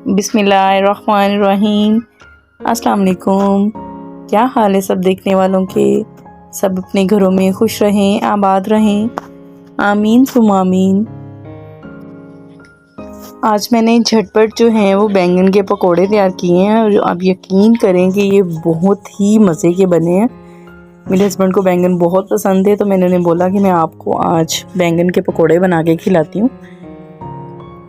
बिस्मिल्लाहिर्रहमानिर्रहीम। अस्सलाम वालेकुम। क्या हाल है सब देखने वालों के? सब अपने घरों में खुश रहें, आबाद रहें, आमीन सुम आमीन। आज मैंने झटपट जो हैं वो बैंगन के पकोड़े तैयार किए हैं और आप यकीन करें कि ये बहुत ही मज़े के बने हैं। मेरे हस्बैंड को बैंगन बहुत पसंद है, तो मैंने उन्हें बोला कि मैं आपको आज बैंगन के पकोड़े बना के खिलाती हूँ।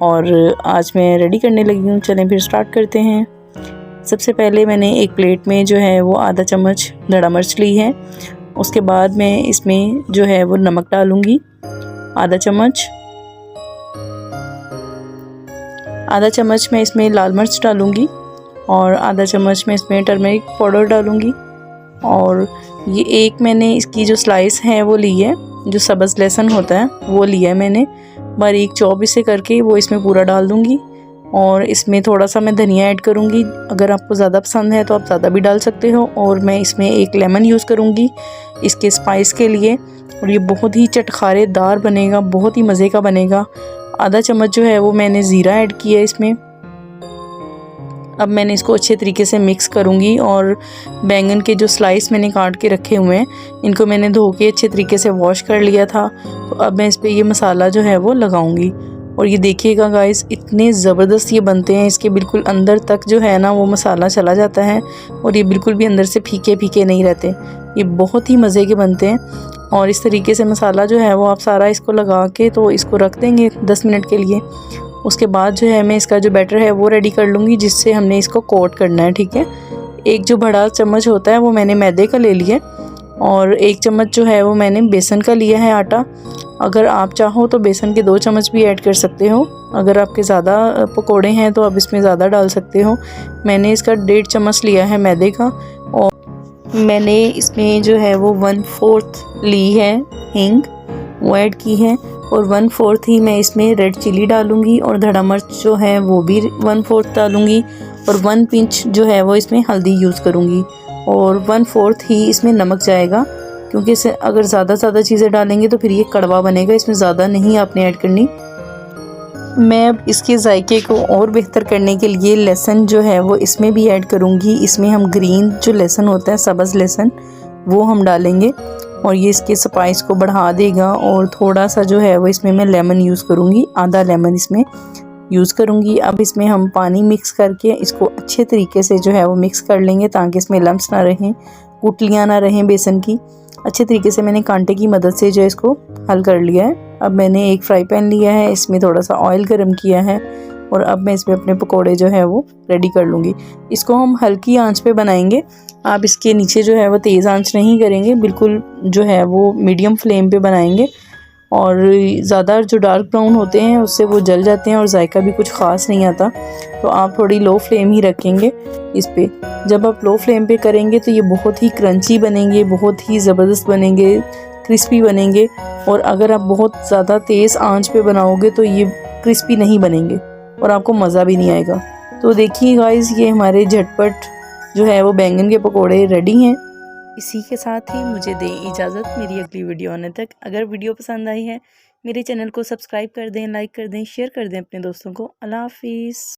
और आज मैं रेडी करने लगी हूँ। चलें फिर स्टार्ट करते हैं। सबसे पहले मैंने एक प्लेट में जो है वो आधा चम्मच धड़ा मिर्च ली है। उसके बाद मैं इसमें जो है वो नमक डालूँगी आधा चम्मच मैं इसमें लाल मिर्च डालूँगी और आधा चम्मच मैं इसमें टर्मरिक पाउडर डालूँगी। और ये एक मैंने इसकी जो स्लाइस है वो ली है, जो सब्ज़ लहसुन होता है वो लिया है मैंने, बारीक चॉप इसे करके वो इसमें पूरा डाल दूँगी। और इसमें थोड़ा सा मैं धनिया ऐड करूँगी, अगर आपको ज़्यादा पसंद है तो आप ज़्यादा भी डाल सकते हो। और मैं इसमें एक लेमन यूज़ करूँगी इसके स्पाइस के लिए, और ये बहुत ही चटखारेदार बनेगा, बहुत ही मज़े का बनेगा। आधा चम्मच जो है वो मैंने ज़ीरा ऐड किया इसमें। अब मैंने इसको अच्छे तरीके से मिक्स करूँगी और बैंगन के जो स्लाइस मैंने काट के रखे हुए हैं इनको मैंने धो के अच्छे तरीके से वॉश कर लिया था। तो अब मैं इस पर ये मसाला जो है वो लगाऊंगी। और ये देखिएगा गाइस, इतने ज़बरदस्त ये बनते हैं, इसके बिल्कुल अंदर तक जो है ना वो मसाला चला जाता है और ये बिल्कुल भी अंदर से फीके फीके नहीं रहते। ये बहुत ही मज़े के बनते हैं। और इस तरीके से मसाला जो है वो आप सारा इसको लगा के तो इसको रख देंगे 10 मिनट के लिए। उसके बाद जो है मैं इसका जो बैटर है वो रेडी कर लूँगी, जिससे हमने इसको कोट करना है। ठीक है, एक जो बड़ा चम्मच होता है वो मैंने मैदे का ले लिया और एक चम्मच जो है वो मैंने बेसन का लिया है आटा। अगर आप चाहो तो बेसन के 2 चम्मच भी ऐड कर सकते हो। अगर आपके ज़्यादा पकोड़े हैं तो आप इसमें ज़्यादा डाल सकते हो। मैंने इसका 1.5 चम्मच लिया है मैदे का। और मैंने इसमें जो है वो 1/4 ली है हींग, वो ऐड की है। और 1/4 ही मैं इसमें रेड चिली डालूँगी और धड़ा मिर्च जो है वो भी 1/4 डालूँगी। और 1 पिंच जो है वो इसमें हल्दी यूज़ करूँगी और 1/4 ही इसमें नमक जाएगा, क्योंकि इसे अगर ज़्यादा चीज़ें डालेंगे तो फिर ये कड़वा बनेगा। इसमें ज़्यादा नहीं आपने ऐड करनी। मैं अब इसके जायके को और बेहतर करने के लिए लहसुन जो है वो इसमें भी ऐड करूँगी। इसमें हम ग्रीन जो लहसुन होता है, सब्ज़ लहसुन, वो हम डालेंगे और ये इसके स्पाइस को बढ़ा देगा। और थोड़ा सा जो है वो इसमें मैं लेमन यूज़ करूँगी, आधा लेमन इसमें यूज़ करूँगी। अब इसमें हम पानी मिक्स करके इसको अच्छे तरीके से जो है वो मिक्स कर लेंगे, ताकि इसमें लम्स ना रहें, गुठलियाँ ना रहें बेसन की। अच्छे तरीके से मैंने कांटे की मदद से जो इसको हल कर लिया है। अब मैंने एक फ्राई पैन लिया है, इसमें थोड़ा सा ऑयल गर्म किया है और अब मैं इसमें अपने पकोड़े जो है वो रेडी कर लूँगी। इसको हम हल्की आंच पे बनाएंगे। आप इसके नीचे जो है वो तेज़ आंच नहीं करेंगे, बिल्कुल जो है वो मीडियम फ्लेम पे बनाएंगे। और ज़्यादा जो डार्क ब्राउन होते हैं उससे वो जल जाते हैं और जायका भी कुछ ख़ास नहीं आता। तो आप थोड़ी लो फ्लेम ही रखेंगे इस पे। जब आप लो फ्लेम पे करेंगे तो ये बहुत ही क्रंची बनेंगे, बहुत ही ज़बरदस्त बनेंगे, क्रिस्पी बनेंगे। और अगर आप बहुत ज़्यादा तेज़ आंच पे बनाओगे तो ये क्रिस्पी नहीं बनेंगे और आपको मज़ा भी नहीं आएगा। तो देखिए गाइस, ये हमारे झटपट जो है वो बैंगन के पकोड़े रेडी हैं। इसी के साथ ही मुझे दें इजाज़त मेरी अगली वीडियो आने तक। अगर वीडियो पसंद आई है मेरे चैनल को सब्सक्राइब कर दें, लाइक कर दें, शेयर कर दें अपने दोस्तों को। अल्लाह हाफिज़।